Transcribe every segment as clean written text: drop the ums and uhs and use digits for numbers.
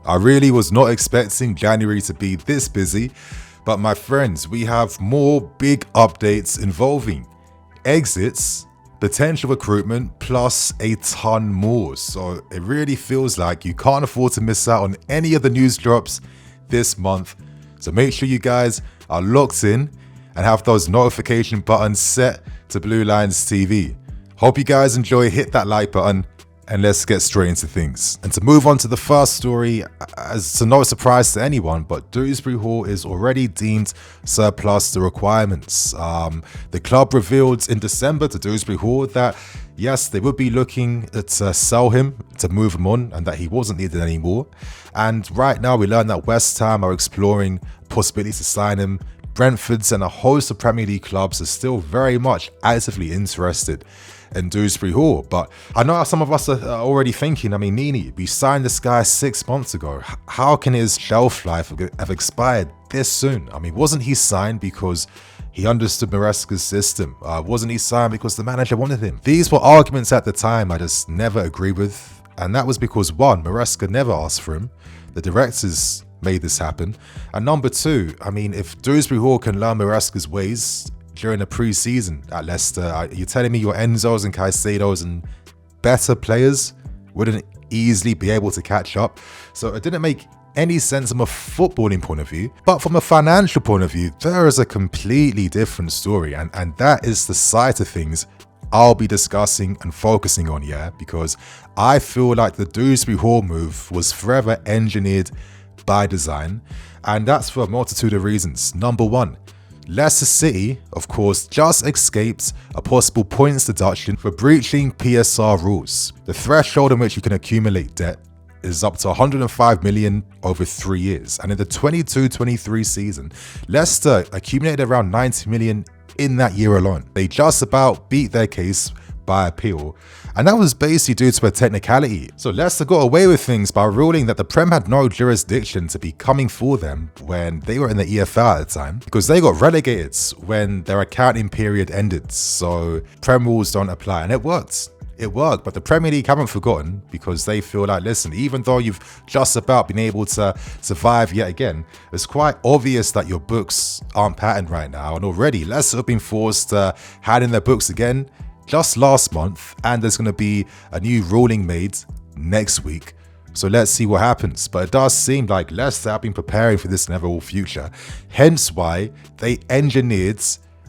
I really was not expecting January to be this busy, but my friends, we have more big updates involving exits, potential recruitment, plus a ton more. So it really feels like you can't afford to miss out on any of the news drops this month. So make sure you guys are locked in and have those notification buttons set to Blue Lions TV. Hope you guys enjoy. Hit that like button and let's get straight into things. And to move on to the first story, as to no surprise to anyone, but Dewsbury-Hall is already deemed surplus to requirements. The club revealed in December to Dewsbury-Hall that yes, they would be looking to sell him, to move him on, and that he wasn't needed anymore. And right now we learned that West Ham are exploring possibilities to sign him. Brentford's and a host of Premier League clubs are still very much actively interested in Dewsbury-Hall. But I know some of us are already thinking, I mean, Nini, we signed this guy 6 months ago. How can his shelf life have expired this soon? I mean, wasn't he signed because he understood Maresca's system? Wasn't he signed because the manager wanted him? These were arguments at the time I just never agreed with. And that was because one, Maresca never asked for him. The directors made this happen. And number two, I mean, if Dewsbury-Hall can learn Maresca's ways during the pre-season at Leicester, you're telling me your Enzos and Caicedos and better players wouldn't easily be able to catch up? So it didn't make any sense from a footballing point of view, but from a financial point of view, there is a completely different story, and that is the side of things I'll be discussing and focusing on, yeah, because I feel like the Dewsbury-Hall move was forever engineered by design, and that's for a multitude of reasons. Number one, Leicester City, of course, just escaped a possible points deduction for breaching PSR rules. The threshold in which you can accumulate debt is up to 105 million over 3 years. And in the 22-23 season, Leicester accumulated around 90 million in that year alone. They just about beat their case by appeal, and that was basically due to a technicality. So Leicester got away with things by ruling that the Prem had no jurisdiction to be coming for them when they were in the EFL at the time, because they got relegated when their accounting period ended. So Prem rules don't apply, and it worked. It worked, but the Premier League haven't forgotten, because they feel like, listen, even though you've just about been able to survive yet again, it's quite obvious that your books aren't patterned right now, and already Leicester have been forced to hand in their books again just last month, and there's going to be a new ruling made next week. So let's see what happens. But it does seem like Leicester have been preparing for this inevitable future, hence why they engineered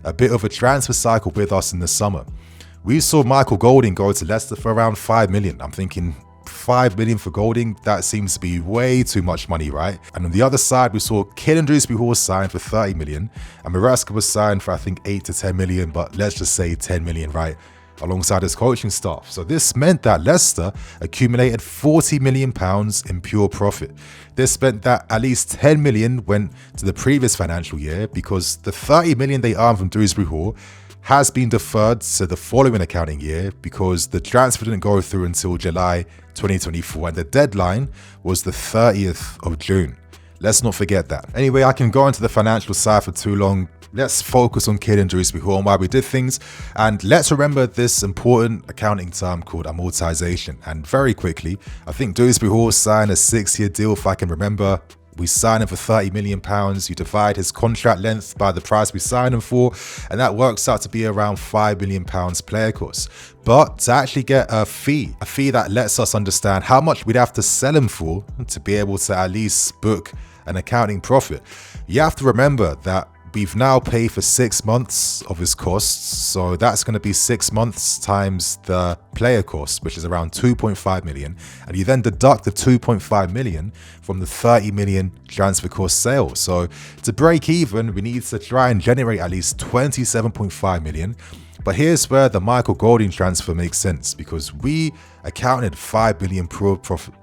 a bit of a transfer cycle with us in the summer. We saw Michael Golding go to Leicester for around 5 million. I'm thinking 5 million for Golding, that seems to be way too much money, right? And on the other side, we saw Kieran Dewsbury-Hall signed for 30 million, and Maresca was signed for I think 8 to 10 million, but let's just say 10 million, right? Alongside his coaching staff. So this meant that Leicester accumulated 40 million pounds in pure profit. This meant that at least 10 million went to the previous financial year, because the 30 million they earned from Dewsbury-Hall has been deferred to the following accounting year, because the transfer didn't go through until July 2024, and the deadline was the 30th of June. Let's not forget that. Anyway, I can go into the financial side for too long. Let's focus on Kieran Dewsbury-Hall and why we did things. And let's remember this important accounting term called amortization. And very quickly, I think Dewsbury-Hall signed a 6-year deal, if I can remember. We signed him for 30 million pounds. You divide his contract length by the price we signed him for, and that works out to be around 5 million pounds player cost. But to actually get a fee that lets us understand how much we'd have to sell him for to be able to at least book an accounting profit, you have to remember that we've now paid for 6 months of his costs, so that's going to be 6 months times the player cost, which is around 2.5 million, and you then deduct the 2.5 million from the 30 million transfer cost sale. So to break even, we need to try and generate at least 27.5 million. But here's where the Michael Golding transfer makes sense, because we accounted 5 million pure profit,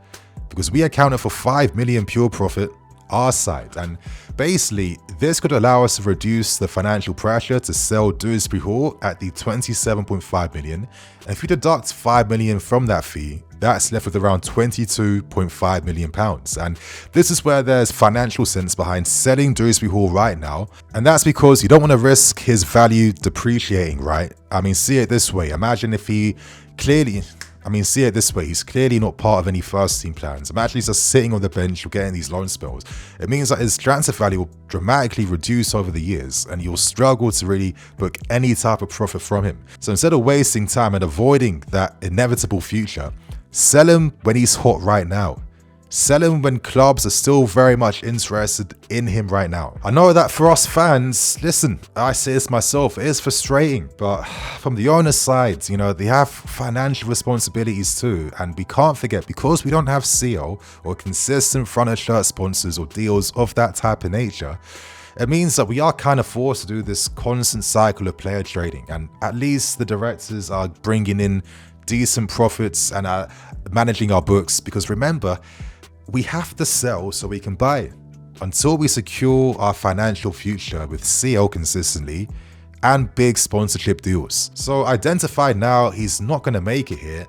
for 5 million pure profit our side, and basically this could allow us to reduce the financial pressure to sell Dewsbury-Hall at the 27.5 million, and if you deduct 5 million from that fee, that's left with around 22.5 million pounds. And this is where there's financial sense behind selling Dewsbury-Hall right now, and that's because you don't want to risk his value depreciating, right? I mean, see it this way, imagine if he clearly, I mean, see it this way, he's clearly not part of any first team plans. I'm actually just sitting on the bench or getting these loan spells. It means that his transfer value will dramatically reduce over the years, and you'll struggle to really book any type of profit from him. So instead of wasting time and avoiding that inevitable future, sell him when he's hot right now. Sell him when clubs are still very much interested in him right now. I know that for us fans, listen, I say this myself, it is frustrating, but from the owner's side, you know, they have financial responsibilities too, and we can't forget, because we don't have CO or consistent front of shirt sponsors or deals of that type of nature, it means that we are kind of forced to do this constant cycle of player trading, and at least the directors are bringing in decent profits and are managing our books, because remember, we have to sell so we can buy. Until we secure our financial future with CO consistently and big sponsorship deals. So identify now he's not going to make it here,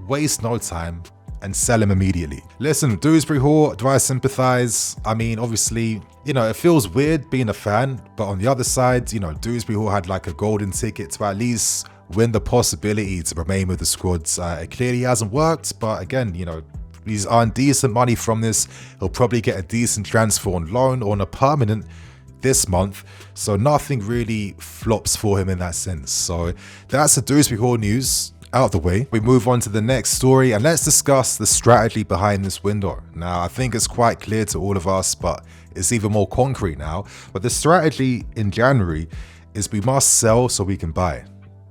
waste no time, and sell him immediately. Listen, Dewsbury-Hall, do I sympathize? I mean, obviously, you know, it feels weird being a fan, but on the other side, you know, Dewsbury-Hall had like a golden ticket to at least win the possibility to remain with the squads. It clearly hasn't worked, but again, you know, he's earned decent money from this. He'll probably get a decent transfer on loan or on a permanent this month. So nothing really flops for him in that sense. So that's the Dewsbury-Hall news out of the way. We move on to the next story and let's discuss the strategy behind this window. Now, I think it's quite clear to all of us, but it's even more concrete now. But the strategy in January is we must sell so we can buy.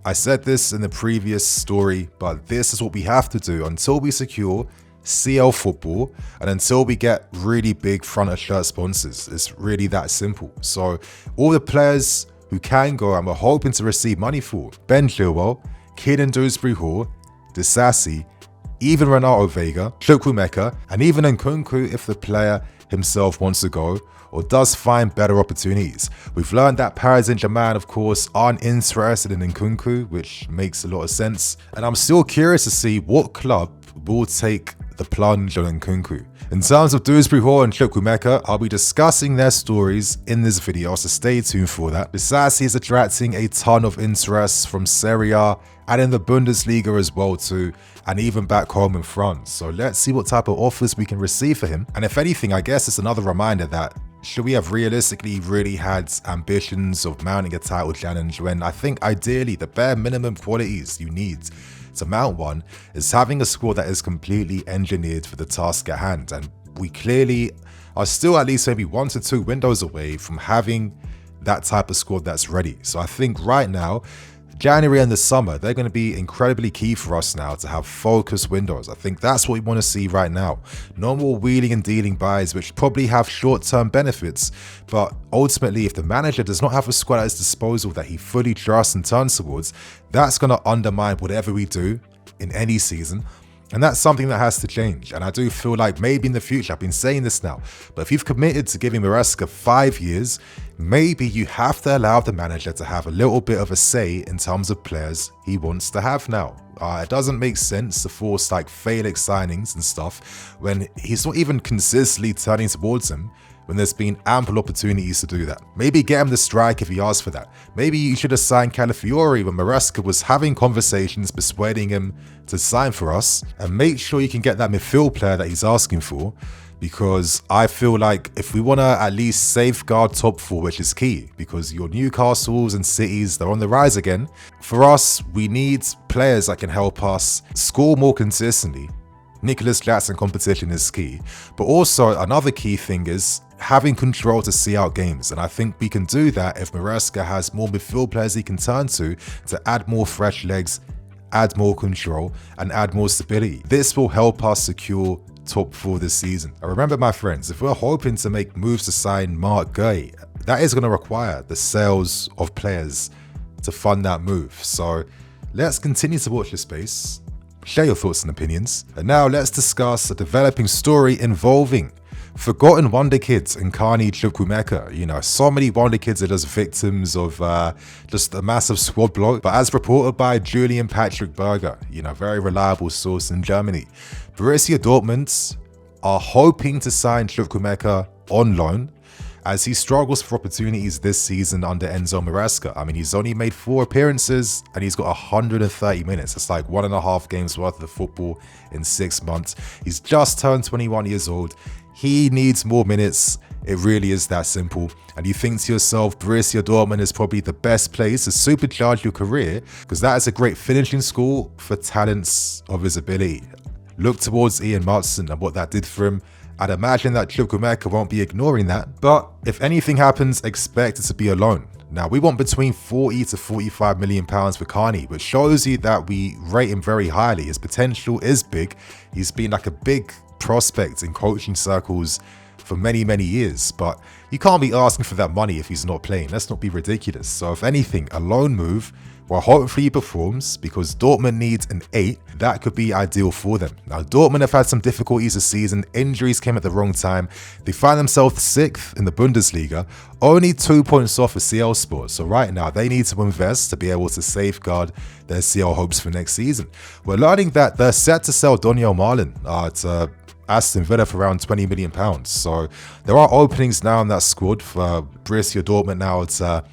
I said this in the previous story, but this is what we have to do until we secure CL football and until we get really big front of shirt sponsors. It's really that simple. So all the players who can go and we're hoping to receive money for: Ben Chilwell, Keenan Dewsbury-Hall, Disasi, even Renato Vega, Chukwuemeka, and even Nkunku if the player himself wants to go or does find better opportunities. We've learned that Paris Saint-Germain, of course, aren't interested in Nkunku, which makes a lot of sense. And I'm still curious to see what club will take the plunge on Nkunku. In terms of Dewsbury-Hall and Chukwuemeka, I'll be discussing their stories in this video, so stay tuned for that. Disasi is attracting a ton of interest from Serie A and in the Bundesliga as well too, and even back home in France. So let's see what type of offers we can receive for him. And if anything, I guess it's another reminder that should we have realistically really had ambitions of mounting a title challenge, when I think ideally the bare minimum qualities you need to mount one is having a squad that is completely engineered for the task at hand. And we clearly are still at least maybe 1 to 2 windows away from having that type of squad that's ready. So I think right now, January and the summer, they're going to be incredibly key for us now to have focused windows. I think that's what we want to see right now. No more wheeling and dealing buys, which probably have short-term benefits, but ultimately, if the manager does not have a squad at his disposal that he fully trusts and turns towards, that's going to undermine whatever we do in any season. And that's something that has to change. And I do feel like maybe in the future, I've been saying this now, but if you've committed to giving Maresca 5 years, maybe you have to allow the manager to have a little bit of a say in terms of players he wants to have now. It doesn't make sense to force like Felix signings and stuff when he's not even consistently turning towards him, when there's been ample opportunities to do that. Maybe get him the strike if he asks for that. Maybe you should have signed Calafiori when Maresca was having conversations persuading him to sign for us, and make sure you can get that midfield player that he's asking for, because I feel like if we want to at least safeguard top 4, which is key, because your Newcastles and Cities, they're on the rise again. For us, we need players that can help us score more consistently. Nicholas Jackson competition is key, but also another key thing is having control to see out games, and I think we can do that if Maresca has more midfield players he can turn to add more fresh legs, add more control, and add more stability. This will help us secure top 4 this season. And remember, my friends, if we're hoping to make moves to sign Marc Gueye, that is going to require the sales of players to fund that move. So let's continue to watch this space. Share your thoughts and opinions. And now let's discuss a developing story involving forgotten wonder kids and Carney Chukwuemeka. You know, so many wonder kids are just victims of just a massive squad blow. But as reported by Julian Patrick Berger, you know, very reliable source in Germany, Borussia Dortmund are hoping to sign Chukwuemeka on loan, as he struggles for opportunities this season under Enzo Maresca. I mean, he's only made 4 appearances and he's got 130 minutes. It's like 1.5 games worth of football in 6 months. He's just turned 21 years old. He needs more minutes. It really is that simple. And you think to yourself, Borussia Dortmund is probably the best place to supercharge your career, because that is a great finishing school for talents of his ability. Look towards Ian Maatsen and what that did for him. I'd imagine that Chukwuemeka won't be ignoring that, but if anything happens, expect it to be a loan. Now, we want between 40 to 45 million pounds for Carney, which shows you that we rate him very highly. His potential is big. He's been like a big prospect in coaching circles for many years, but you can't be asking for that money if he's not playing. Let's not be ridiculous. So if anything, a loan move, well, hopefully he performs, because Dortmund needs an 8. That could be ideal for them. Now, Dortmund have had some difficulties this season. Injuries came at the wrong time. They find themselves 6th in the Bundesliga, only 2 points off of CL Sport. So right now, they need to invest to be able to safeguard their CL hopes for next season. We're learning that they're set to sell Daniel Malen to Aston Villa for around 20 million pounds. So there are openings now in that squad for Borussia Dortmund now to,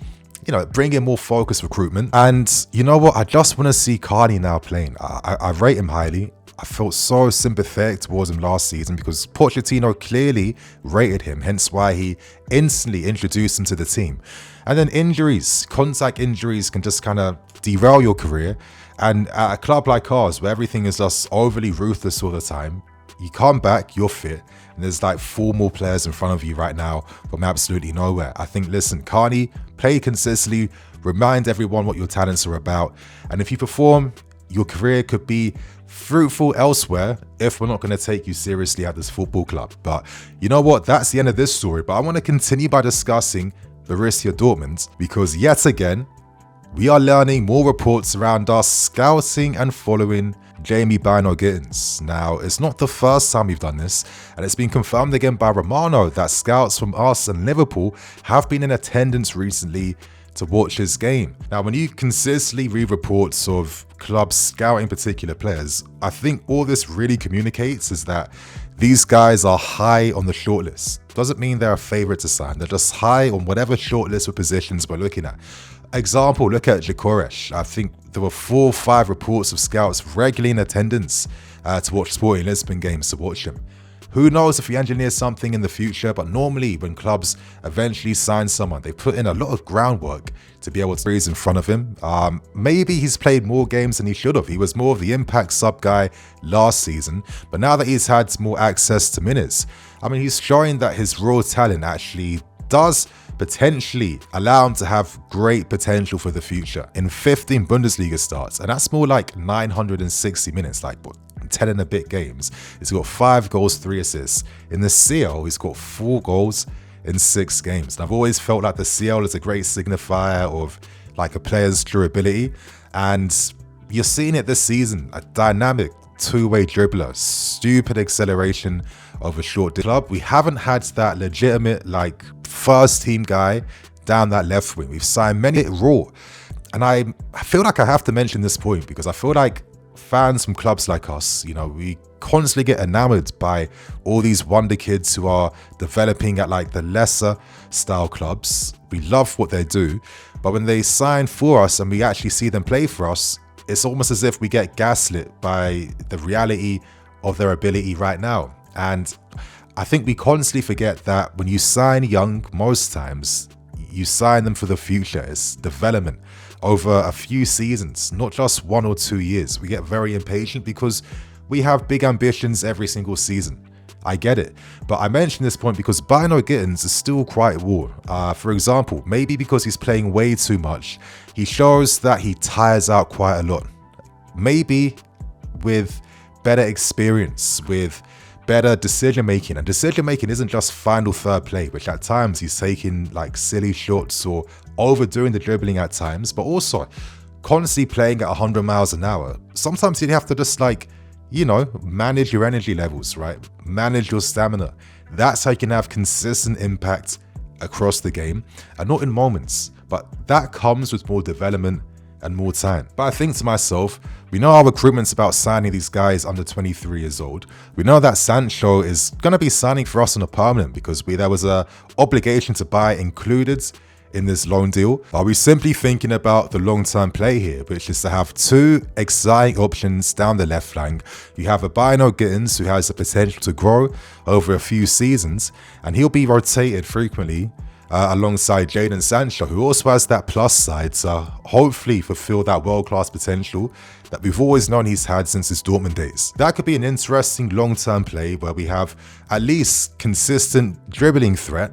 bring in more focused recruitment. And you know what? I just want to see Carney now playing. I rate him highly. I felt so sympathetic towards him last season because Pochettino clearly rated him, hence why he instantly introduced him to the team. And then injuries, contact injuries can just kind of derail your career. And at a club like ours, where everything is just overly ruthless all the time, you come back, you're fit, and there's like 4 more players in front of you right now from absolutely nowhere. I think, listen, Carney, play consistently, remind everyone what your talents are about, and if you perform, your career could be fruitful elsewhere if we're not going to take you seriously at this football club. But you know what? That's the end of this story. But I want to continue by discussing Borussia Dortmund, because yet again, we are learning more reports around us scouting and following Jamie Bynoe-Gittens. Now, it's not the first time we've done this, and it's been confirmed again by Romano that scouts from us and Liverpool have been in attendance recently to watch his game. Now, when you consistently read reports of clubs scouting particular players, I think all this really communicates is that these guys are high on the shortlist. Doesn't mean they're a favourite to sign. They're just high on whatever shortlist of positions we're looking at. Example, look at Gyökeres. I think there were 4 or 5 reports of scouts regularly in attendance to watch Sporting Lisbon games to watch him. Who knows if he engineers something in the future, but normally when clubs eventually sign someone, they put in a lot of groundwork to be able to raise in front of him. Maybe he's played more games than he should have. He was more of the impact sub guy last season, but now that he's had more access to minutes, I mean, he's showing that his raw talent actually does potentially allow him to have great potential for the future. In 15 Bundesliga starts, and that's more like 960 minutes, like 10 and a bit games. He's got 5 goals, 3 assists. In the CL, he's got 4 goals in 6 games. And I've always felt like the CL is a great signifier of like a player's durability. And you're seeing it this season, a dynamic two-way dribbler, stupid acceleration of a short club. We haven't had that legitimate like first team guy down that left wing. We've signed many raw. And I feel like I have to mention this point because I feel like fans from clubs like us, we constantly get enamored by all these wonder kids who are developing at like the lesser style clubs. We love what they do, but when they sign for us and we actually see them play for us, it's almost as if we get gaslit by the reality of their ability right now. And I think we constantly forget that when you sign young, most times you sign them for the future. It's development over a few seasons, not just 1 or 2 years. We get very impatient because we have big ambitions every single season. I get it, but I mention this point because Bynoe-Gittens is still quite raw. For example, maybe because he's playing way too much, he shows that he tires out quite a lot. Maybe with better experience, with better decision making, and decision making isn't just final third play, which at times he's taking like silly shots or overdoing the dribbling at times, but also constantly playing at 100 miles an hour. Sometimes you have to just manage your energy levels, right? Manage your stamina. That's how you can have consistent impact across the game, and not in moments, but that comes with more development and more time. But I think to myself, we know our recruitment's about signing these guys under 23 years old. We know that Sancho is going to be signing for us on a permanent because there was a obligation to buy included in this loan deal. Are we simply thinking about the long-term play here, which is to have two exciting options down the left flank? You have a Bynoe-Gittens who has the potential to grow over a few seasons, and he'll be rotated frequently alongside Jadon Sancho, who also has that plus side to hopefully fulfill that world-class potential that we've always known he's had since his Dortmund days. That could be an interesting long-term play where we have at least consistent dribbling threat,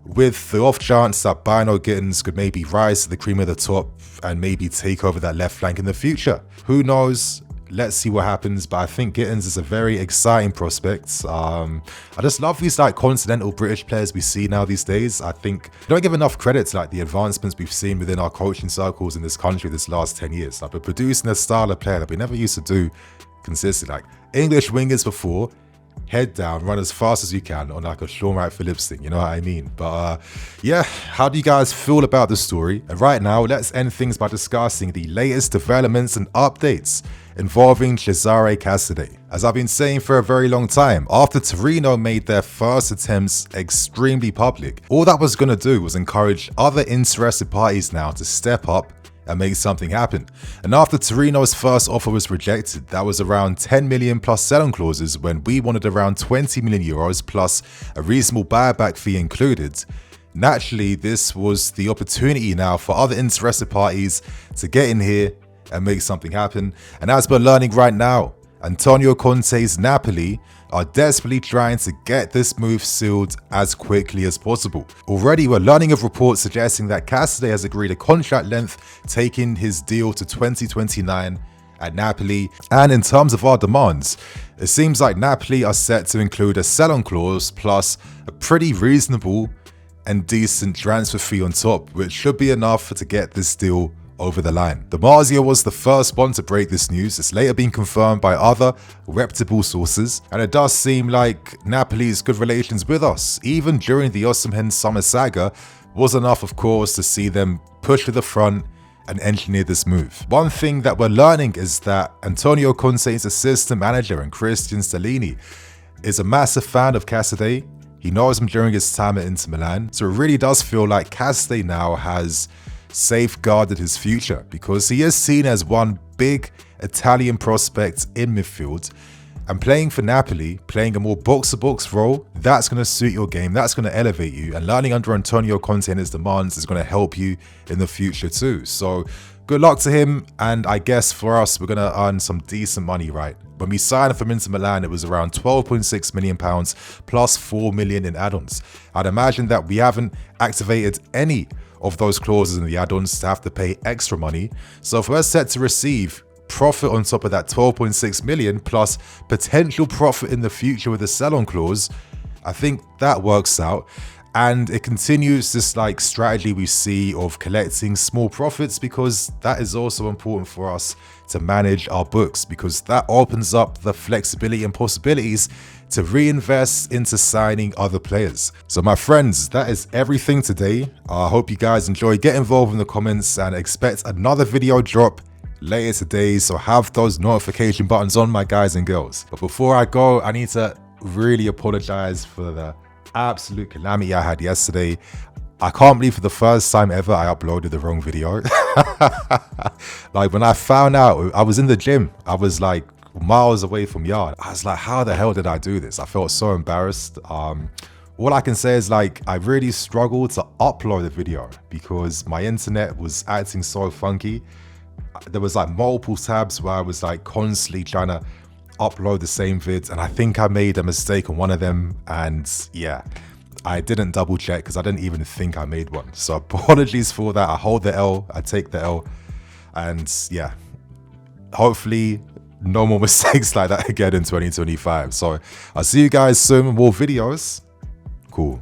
with the off chance that Bynoe-Gittens could maybe rise to the cream of the top and maybe take over that left flank in the future. Who knows? Let's see what happens, but I think Gittens is a very exciting prospect. I just love these like continental British players we see now these days. I think we don't give enough credit to like the advancements we've seen within our coaching circles in this country this last 10 years. Like we're producing a style of player that we never used to do consistently. Like English wingers before, head down, run as fast as you can on like a Sean Wright Phillips thing, you know what I mean? But yeah, how do you guys feel about the story? And right now, let's end things by discussing the latest developments and updates involving Cesare Casadei. As I've been saying for a very long time, after Torino made their first attempts extremely public, all that was going to do was encourage other interested parties now to step up and make something happen. And after Torino's first offer was rejected, that was around 10 million plus sell-on clauses when we wanted around 20 million euros plus a reasonable buyback fee included. Naturally, this was the opportunity now for other interested parties to get in here and make something happen. And as we're learning right now, Antonio Conte's Napoli are desperately trying to get this move sealed as quickly as possible. Already we're learning of reports suggesting that Casadei has agreed a contract length taking his deal to 2029 at Napoli. And in terms of our demands, it seems like Napoli are set to include a sell-on clause plus a pretty reasonable and decent transfer fee on top, which should be enough to get this deal over the line. The Marzio was the first one to break this news. It's later been confirmed by other reputable sources, and it does seem like Napoli's good relations with us, even during the Osimhen summer saga, was enough, of course, to see them push to the front and engineer this move. One thing that we're learning is that Antonio Conte's assistant manager and Christian Stellini is a massive fan of Casadei. He knows him during his time at Inter Milan, so it really does feel like Casadei now has safeguarded his future because he is seen as one big Italian prospect in midfield, and playing for Napoli, playing a more box-to-box role, that's going to suit your game, that's going to elevate you, and learning under Antonio Conte and his demands is going to help you in the future too. So good luck to him, and I guess for us, we're going to earn some decent money, right? When we signed from Inter Milan, it was around £12.6 million plus 4 million in add-ons. I'd imagine that we haven't activated any of those clauses in the add-ons to have to pay extra money. So if we're set to receive profit on top of that 12.6 million plus potential profit in the future with a sell-on clause, I think that works out. And it continues this like strategy we see of collecting small profits, because that is also important for us to manage our books, because that opens up the flexibility and possibilities to reinvest into signing other players. So my friends, that is everything today. I hope you guys enjoy. Get involved in the comments and expect another video drop later today, so have those notification buttons on, my guys and girls. But before I go, I need to really apologize for the absolute calamity I had yesterday. I can't believe for the first time ever I uploaded the wrong video. Like when I found out, I was in the gym, I was like miles away from yard. I was like, how the hell did I do this? I felt so embarrassed. All I can say is like I really struggled to upload the video because my internet was acting so funky. There was like multiple tabs where I was like constantly trying to upload the same vids, and I think I made a mistake on one of them, and yeah, I didn't double check because I didn't even think I made one. So apologies for that. I hold the L, I take the L, and yeah, hopefully no more mistakes like that again in 2025. So I'll see you guys soon with more videos. Cool.